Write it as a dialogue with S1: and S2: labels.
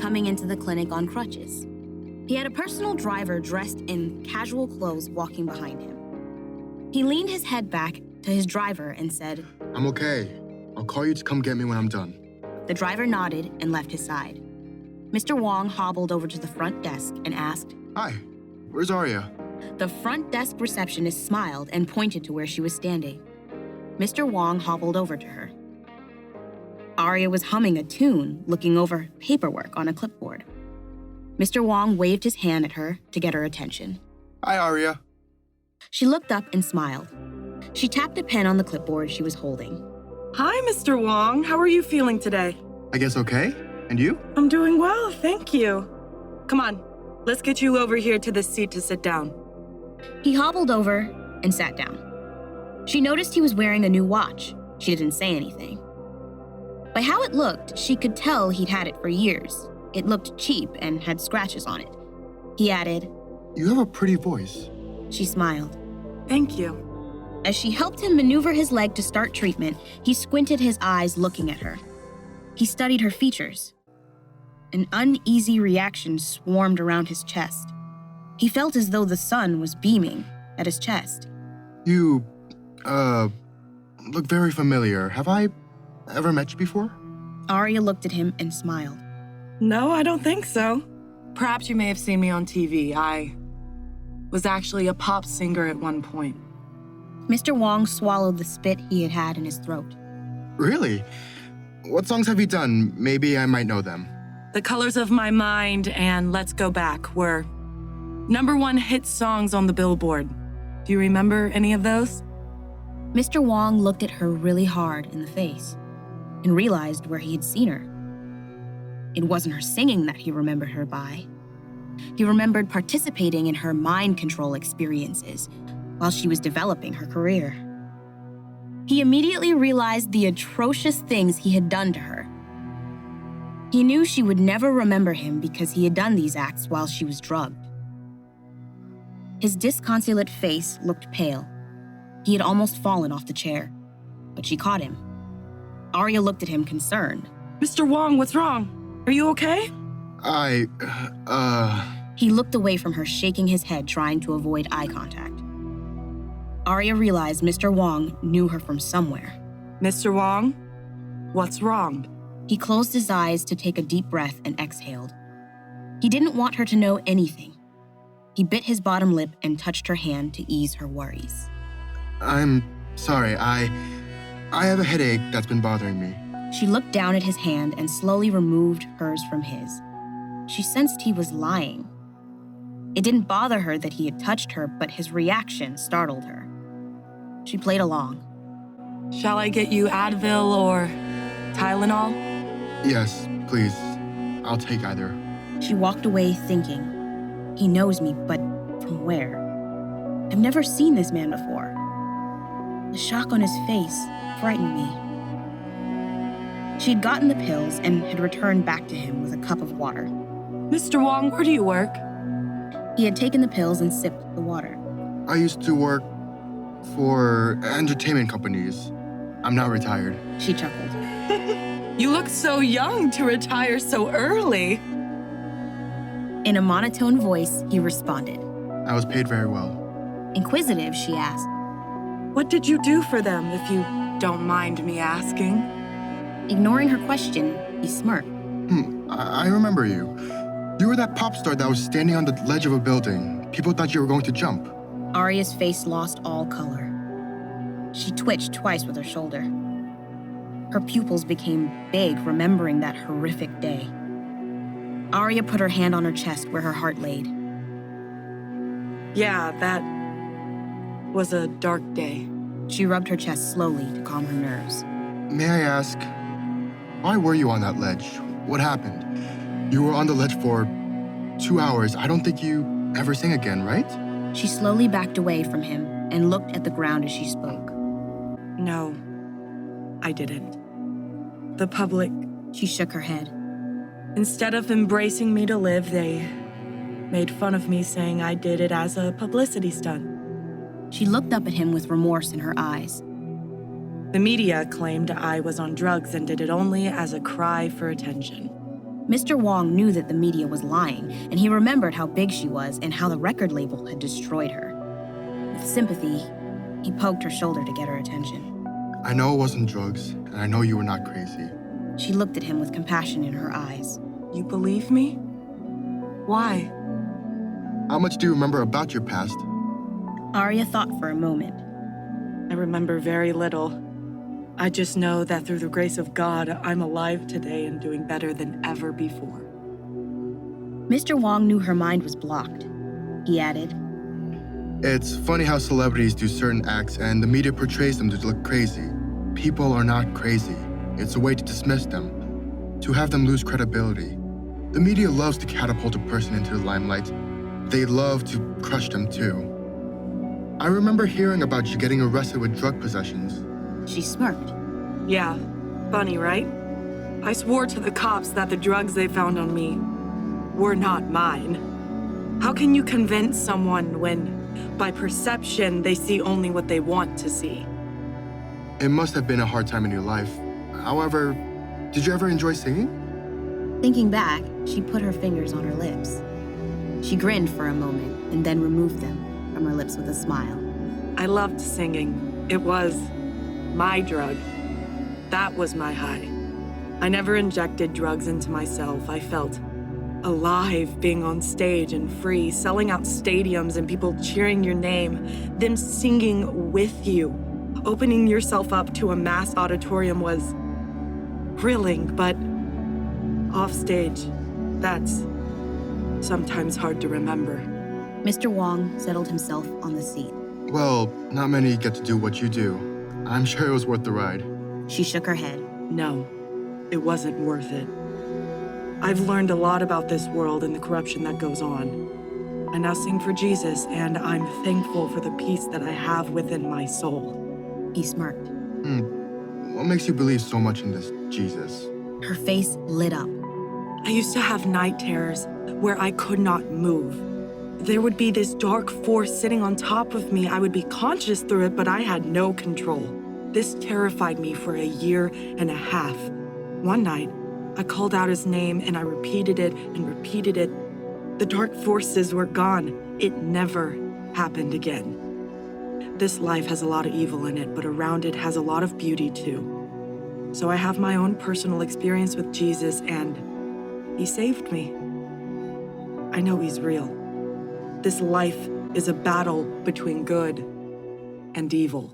S1: coming into the clinic on crutches. He had a personal driver dressed in casual clothes walking behind him. He leaned his head back to his driver and said,
S2: "I'm okay. I'll call you to come get me when I'm done."
S1: The driver nodded and left his side. Mr. Wong hobbled over to the front desk and asked,
S2: "Hi, where's Arya?"
S1: The front desk receptionist smiled and pointed to where she was standing. Mr. Wong hobbled over to her. Arya was humming a tune, looking over paperwork on a clipboard. Mr. Wong waved his hand at her to get her attention.
S2: "Hi, Arya."
S1: She looked up and smiled. She tapped a pen on the clipboard she was holding.
S3: Hi, Mr. Wong. How are you feeling today?
S2: I guess okay. And you?
S3: I'm doing well, thank you. Come on, let's get you over here to this seat to sit down.
S1: He hobbled over and sat down. She noticed he was wearing a new watch. She didn't say anything. By how it looked, she could tell he'd had it for years. It looked cheap and had scratches on it. He added,
S2: "You have a pretty voice."
S1: She smiled.
S3: Thank you.
S1: As she helped him maneuver his leg to start treatment, he squinted his eyes looking at her. He studied her features. An uneasy reaction swarmed around his chest. He felt as though the sun was beaming at his chest.
S2: You, look very familiar. Have I ever met you before?
S1: Arya looked at him and smiled.
S3: No, I don't think so. Perhaps you may have seen me on TV. I was actually a pop singer at one point.
S1: Mr. Wong swallowed the spit he had had in his throat.
S2: Really? What songs have you done? Maybe I might know them.
S3: The Colors of My Mind and Let's Go Back were #1 hit songs on the Billboard. Do you remember any of those?
S1: Mr. Wong looked at her really hard in the face and realized where he had seen her. It wasn't her singing that he remembered her by. He remembered participating in her mind control experiences while she was developing her career. He immediately realized the atrocious things he had done to her. He knew she would never remember him because he had done these acts while she was drugged. His disconsolate face looked pale. He had almost fallen off the chair, but she caught him. Arya looked at him concerned.
S3: Mr. Wong, what's wrong? Are you okay?
S1: He looked away from her, shaking his head, trying to avoid eye contact. Arya realized Mr. Wong knew her from somewhere.
S3: Mr. Wong, what's wrong?
S1: He closed his eyes to take a deep breath and exhaled. He didn't want her to know anything. He bit his bottom lip and touched her hand to ease her worries.
S2: I'm sorry, I have a headache that's been bothering me.
S1: She looked down at his hand and slowly removed hers from his. She sensed he was lying. It didn't bother her that he had touched her, but his reaction startled her. She played along.
S3: Shall I get you Advil or Tylenol?
S2: Yes, please. I'll take either.
S1: She walked away thinking, he knows me, but from where? I've never seen this man before. The shock on his face frightened me. She had gotten the pills and had returned back to him with a cup of water.
S3: Mr. Wong, where do you work?
S1: He had taken the pills and sipped the water.
S2: I used to work for entertainment companies. I'm not retired.
S1: She chuckled.
S3: You look so young to retire so early.
S1: In a monotone voice, he responded.
S2: I was paid very well.
S1: Inquisitive, she asked,
S3: What did you do for them, if you don't mind me asking?
S1: Ignoring her question, he smirked.
S2: I remember you. You were that pop star that was standing on the ledge of a building. People thought you were going to jump.
S1: Arya's face lost all color. She twitched twice with her shoulder. Her pupils became big, remembering that horrific day. Arya put her hand on her chest where her heart laid.
S3: Yeah, that was a dark day.
S1: She rubbed her chest slowly to calm her nerves.
S2: May I ask, why were you on that ledge? What happened? You were on the ledge for 2 hours. I don't think you ever sang again, right?
S1: She slowly backed away from him and looked at the ground as she spoke.
S3: No, I didn't. The public,
S1: She shook her head.
S3: instead of embracing me to live, they made fun of me, saying I did it as a publicity stunt.
S1: She looked up at him with remorse in her eyes.
S3: The media claimed I was on drugs and did it only as a cry for attention.
S1: Mr. Wong knew that the media was lying, and he remembered how big she was and how the record label had destroyed her. With sympathy, he poked her shoulder to get her attention.
S2: I know it wasn't drugs, and I know you were not crazy.
S1: She looked at him with compassion in her eyes.
S3: You believe me? Why?
S2: How much do you remember about your past?
S1: Arya thought for a moment.
S3: I remember very little. I just know that through the grace of God, I'm alive today and doing better than ever before.
S1: Mr. Wong knew her mind was blocked. He added,
S2: It's funny how celebrities do certain acts and the media portrays them to look crazy. People are not crazy. It's a way to dismiss them, to have them lose credibility. The media loves to catapult a person into the limelight. They love to crush them too. I remember hearing about you getting arrested with drug possessions.
S1: She smirked.
S3: Yeah, funny, right? I swore to the cops that the drugs they found on me were not mine. How can you convince someone when, by perception, they see only what they want to see?
S2: It must have been a hard time in your life. However, did you ever enjoy singing?
S1: Thinking back, she put her fingers on her lips. She grinned for a moment and then removed them from her lips with a smile.
S3: I loved singing. It was my drug. That was my high. I never injected drugs into myself. I felt alive being on stage and free, selling out stadiums and people cheering your name, them singing with you. Opening yourself up to a mass auditorium was thrilling, but off stage, that's sometimes hard to remember.
S1: Mr. Wong settled himself on the seat.
S2: Well, not many get to do what you do. I'm sure it was worth the ride.
S1: She shook her head.
S3: No, it wasn't worth it. I've learned a lot about this world and the corruption that goes on. I now sing for Jesus, and I'm thankful for the peace that I have within my soul.
S1: He smirked.
S2: What makes you believe so much in this Jesus?
S1: Her face lit up.
S3: I used to have night terrors where I could not move. There would be this dark force sitting on top of me. I would be conscious through it, but I had no control. This terrified me for a year and a half. One night, I called out his name and I repeated it and repeated it. The dark forces were gone. It never happened again. This life has a lot of evil in it, but around it has a lot of beauty too. So I have my own personal experience with Jesus, and he saved me. I know he's real. This life is a battle between good and evil.